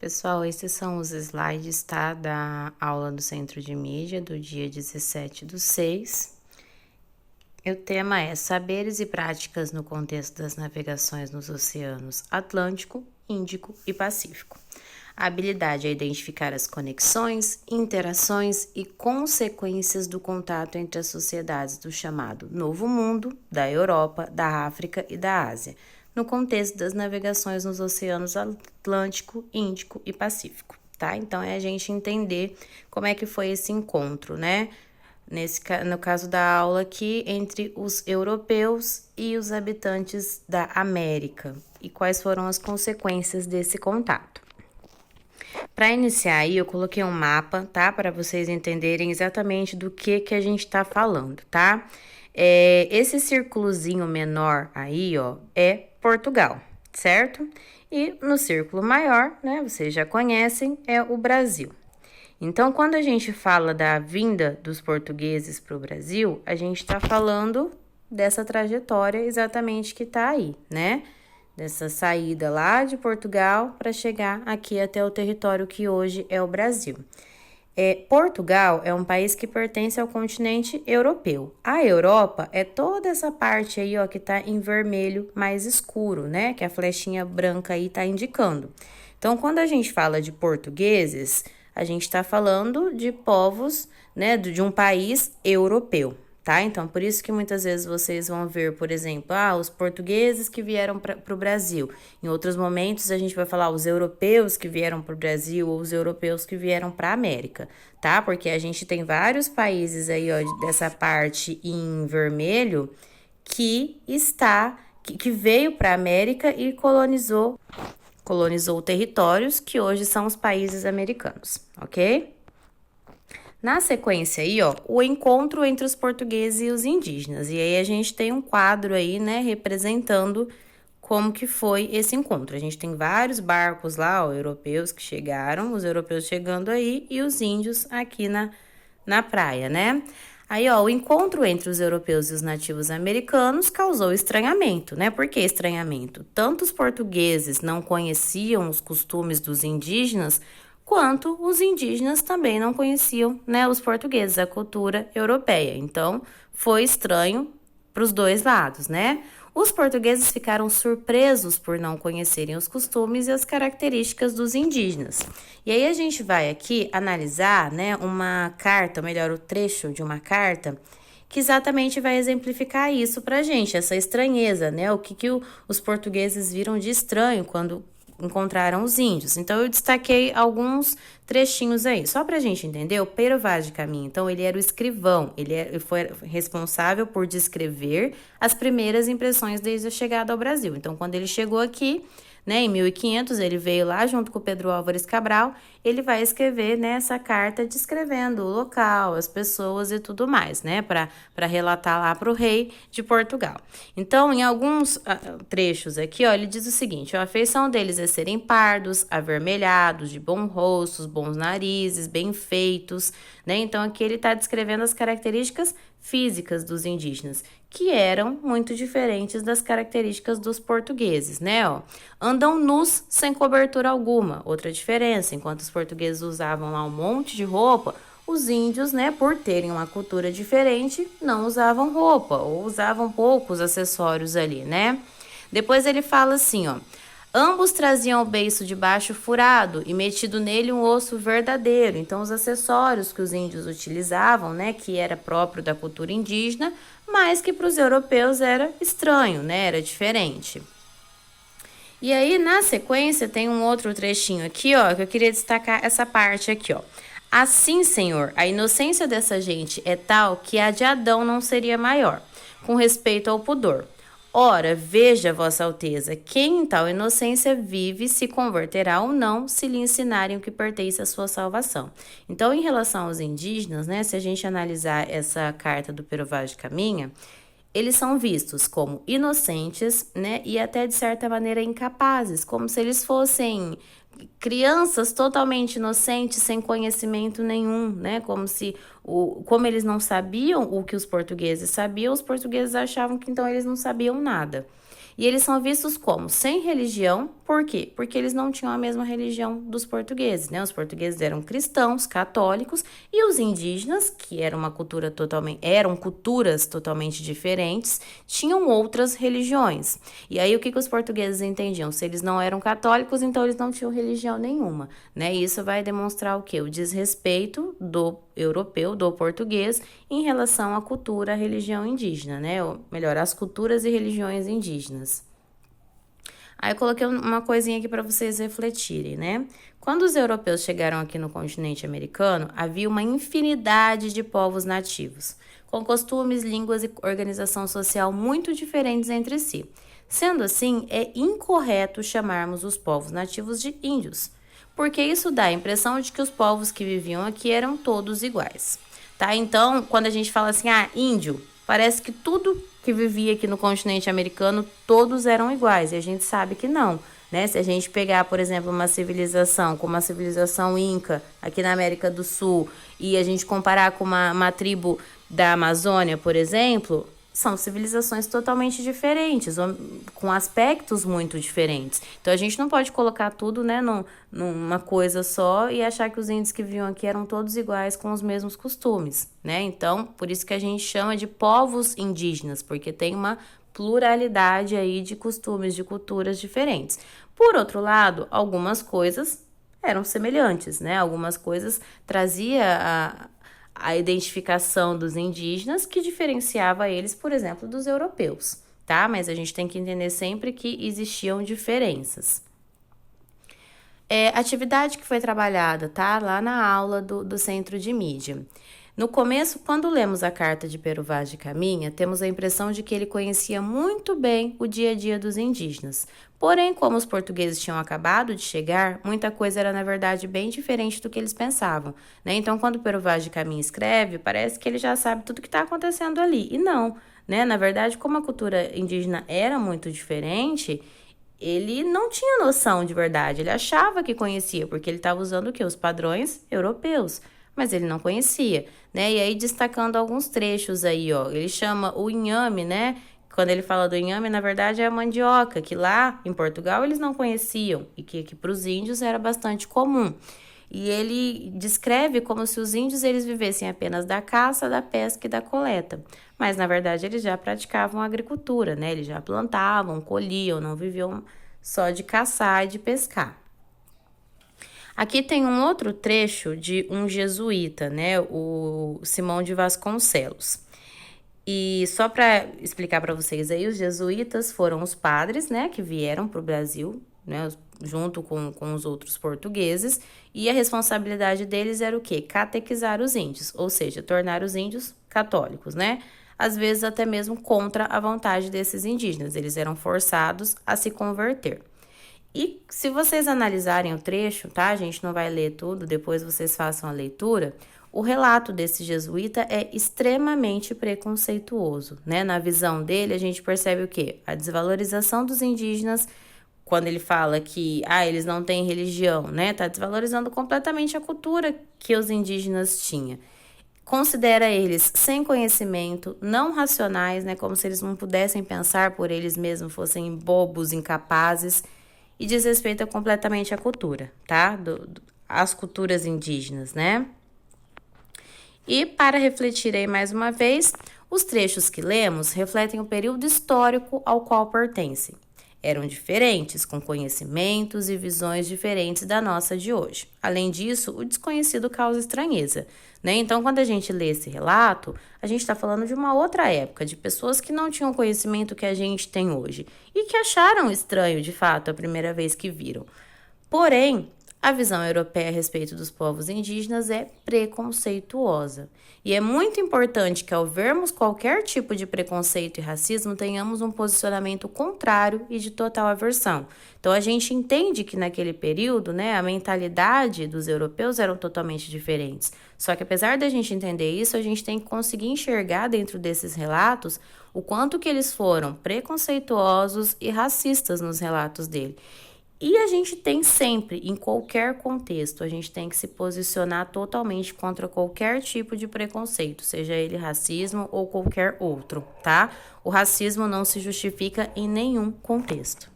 Pessoal, esses são os slides, tá? Da aula do Centro de Mídia do dia 17/6. O tema é Saberes e Práticas no contexto das navegações nos oceanos Atlântico, Índico e Pacífico. A habilidade é identificar as conexões, interações e consequências do contato entre as sociedades do chamado Novo Mundo, da Europa, da África e da Ásia, no contexto das navegações nos oceanos Atlântico, Índico e Pacífico, tá? Então, é a gente entender como é que foi esse encontro, né? No caso da aula aqui, entre os europeus e os habitantes da América, e quais foram as consequências desse contato. Para iniciar aí, eu coloquei um mapa, tá? Para vocês entenderem exatamente do que a gente está falando, tá? Esse círculozinho menor aí, ó, é Portugal, certo? E no círculo maior, né, vocês já conhecem, é o Brasil. Então, quando a gente fala da vinda dos portugueses para o Brasil, a gente está falando dessa trajetória exatamente que está aí, né? Dessa saída lá de Portugal para chegar aqui até o território que hoje é o Brasil. Portugal é um país que pertence ao continente europeu. A Europa é toda essa parte aí, ó, que tá em vermelho mais escuro, né? Que a flechinha branca aí tá indicando. Então, quando a gente fala de portugueses, a gente está falando de povos, né, de um país europeu, tá? Então, por isso que muitas vezes vocês vão ver, por exemplo, os portugueses que vieram para o Brasil. Em outros momentos, a gente vai falar os europeus que vieram para o Brasil ou os europeus que vieram para a América, tá? Porque a gente tem vários países aí, ó, dessa parte em vermelho que veio para a América e colonizou territórios que hoje são os países americanos, ok? Na sequência aí, ó, o encontro entre os portugueses e os indígenas. E aí a gente tem um quadro aí, né, representando como que foi esse encontro. A gente tem vários barcos lá, ó, europeus que chegaram, os europeus chegando aí e os índios aqui na praia, né? Aí, ó, o encontro entre os europeus e os nativos americanos causou estranhamento, né? Por que estranhamento? Tanto os portugueses não conheciam os costumes dos indígenas, quanto os indígenas também não conheciam, né, os portugueses, a cultura europeia. Então, foi estranho para os dois lados, né? Os portugueses ficaram surpresos por não conhecerem os costumes e as características dos indígenas. E aí a gente vai aqui analisar, né, uma carta, ou melhor, o trecho de uma carta, que exatamente vai exemplificar isso pra gente, essa estranheza, né? O que os portugueses viram de estranho quando encontraram os índios. Então, eu destaquei alguns trechinhos aí. Só pra gente entender, o Pero Vaz de Caminha, então, ele era o escrivão. Ele foi responsável por descrever as primeiras impressões desde a chegada ao Brasil. Então, quando ele chegou aqui, né, em 1500, ele veio lá junto com Pedro Álvares Cabral, ele vai escrever, né, essa carta descrevendo o local, as pessoas e tudo mais, né, para relatar lá para o rei de Portugal. Então, em alguns trechos aqui, ó, ele diz o seguinte: a feição deles é serem pardos, avermelhados, de bons rostos, bons narizes, bem feitos, né? Então, aqui ele está descrevendo as características físicas dos indígenas, que eram muito diferentes das características dos portugueses, né? Ó, andam nus sem cobertura alguma. Outra diferença, enquanto os portugueses usavam lá um monte de roupa, os índios, né, por terem uma cultura diferente, não usavam roupa ou usavam poucos acessórios ali, né? Depois ele fala assim, ó: ambos traziam o beiço de baixo furado e metido nele um osso verdadeiro. Então, os acessórios que os índios utilizavam, né, que era próprio da cultura indígena, mas que para os europeus era estranho, né, era diferente. E aí, na sequência, tem um outro trechinho aqui, ó, que eu queria destacar essa parte aqui, ó. Assim, Senhor, a inocência dessa gente é tal que a de Adão não seria maior, com respeito ao pudor. Ora, veja, Vossa Alteza, quem em tal inocência vive se converterá ou não, se lhe ensinarem o que pertence à sua salvação. Então, em relação aos indígenas, né, se a gente analisar essa carta do Pero Vaz de Caminha, eles são vistos como inocentes, né, e até de certa maneira incapazes, como se eles fossem crianças totalmente inocentes, sem conhecimento nenhum, né, como eles não sabiam o que os portugueses sabiam, os portugueses achavam que então eles não sabiam nada. E eles são vistos como sem religião, por quê? Porque eles não tinham a mesma religião dos portugueses, né? Os portugueses eram cristãos, católicos, e os indígenas, que eram culturas totalmente diferentes, tinham outras religiões. E aí o que os portugueses entendiam? Se eles não eram católicos, então eles não tinham religião nenhuma, né? E isso vai demonstrar o quê? O desrespeito do europeu, do português, em relação à cultura, à religião indígena, né? Ou melhor, às culturas e religiões indígenas. Aí eu coloquei uma coisinha aqui para vocês refletirem, né? Quando os europeus chegaram aqui no continente americano, havia uma infinidade de povos nativos, com costumes, línguas e organização social muito diferentes entre si. Sendo assim, é incorreto chamarmos os povos nativos de índios, porque isso dá a impressão de que os povos que viviam aqui eram todos iguais, tá? Então, quando a gente fala assim, índio, parece que tudo que vivia aqui no continente americano, todos eram iguais, e a gente sabe que não, né? Se a gente pegar, por exemplo, uma civilização como a civilização Inca, aqui na América do Sul, e a gente comparar com uma tribo da Amazônia, por exemplo, são civilizações totalmente diferentes, com aspectos muito diferentes. Então, a gente não pode colocar tudo, né, numa coisa só e achar que os índios que viviam aqui eram todos iguais com os mesmos costumes, né? Então, por isso que a gente chama de povos indígenas, porque tem uma pluralidade aí de costumes, de culturas diferentes. Por outro lado, algumas coisas eram semelhantes, né? Algumas coisas trazia a identificação dos indígenas que diferenciava eles, por exemplo, dos europeus, tá? Mas a gente tem que entender sempre que existiam diferenças. Atividade que foi trabalhada, tá? Lá na aula do Centro de Mídia. No começo, quando lemos a carta de Pero Vaz de Caminha, temos a impressão de que ele conhecia muito bem o dia a dia dos indígenas. Porém, como os portugueses tinham acabado de chegar, muita coisa era, na verdade, bem diferente do que eles pensavam, né? Então, quando Pero Vaz de Caminha escreve, parece que ele já sabe tudo o que está acontecendo ali. E não, né? Na verdade, como a cultura indígena era muito diferente, ele não tinha noção de verdade. Ele achava que conhecia, porque ele estava usando o quê? Os padrões europeus. Mas ele não conhecia, né? E aí, destacando alguns trechos aí, ó, ele chama o inhame, né? Quando ele fala do inhame, na verdade é a mandioca, que lá em Portugal eles não conheciam e que aqui para os índios era bastante comum. E ele descreve como se os índios eles vivessem apenas da caça, da pesca e da coleta. Mas, na verdade, eles já praticavam agricultura, né? Eles já plantavam, colhiam, não viviam só de caçar e de pescar. Aqui tem um outro trecho de um jesuíta, né, o Simão de Vasconcelos. E só para explicar para vocês aí, os jesuítas foram os padres, né, que vieram para o Brasil, né, junto com os outros portugueses, e a responsabilidade deles era o quê? Catequizar os índios, ou seja, tornar os índios católicos, né? Às vezes até mesmo contra a vontade desses indígenas, eles eram forçados a se converter. E se vocês analisarem o trecho, tá? A gente não vai ler tudo, depois vocês façam a leitura. O relato desse jesuíta é extremamente preconceituoso, né? Na visão dele, a gente percebe o quê? A desvalorização dos indígenas, quando ele fala que, eles não têm religião, né? Tá desvalorizando completamente a cultura que os indígenas tinham. Considera eles sem conhecimento, não racionais, né? Como se eles não pudessem pensar por eles mesmos, fossem bobos, incapazes, e desrespeita completamente a cultura, tá? As culturas indígenas, né? E para refletir aí mais uma vez, os trechos que lemos refletem o período histórico ao qual pertencem. Eram diferentes, com conhecimentos e visões diferentes da nossa de hoje. Além disso, o desconhecido causa estranheza, né? Então, quando a gente lê esse relato, a gente está falando de uma outra época, de pessoas que não tinham o conhecimento que a gente tem hoje e que acharam estranho, de fato, a primeira vez que viram. Porém, a visão europeia a respeito dos povos indígenas é preconceituosa. E é muito importante que, ao vermos qualquer tipo de preconceito e racismo, tenhamos um posicionamento contrário e de total aversão. Então, a gente entende que naquele período, né, a mentalidade dos europeus eram totalmente diferentes. Só que, apesar da gente entender isso, a gente tem que conseguir enxergar dentro desses relatos o quanto que eles foram preconceituosos e racistas nos relatos dele. E a gente tem sempre, em qualquer contexto, a gente tem que se posicionar totalmente contra qualquer tipo de preconceito, seja ele racismo ou qualquer outro, tá? O racismo não se justifica em nenhum contexto.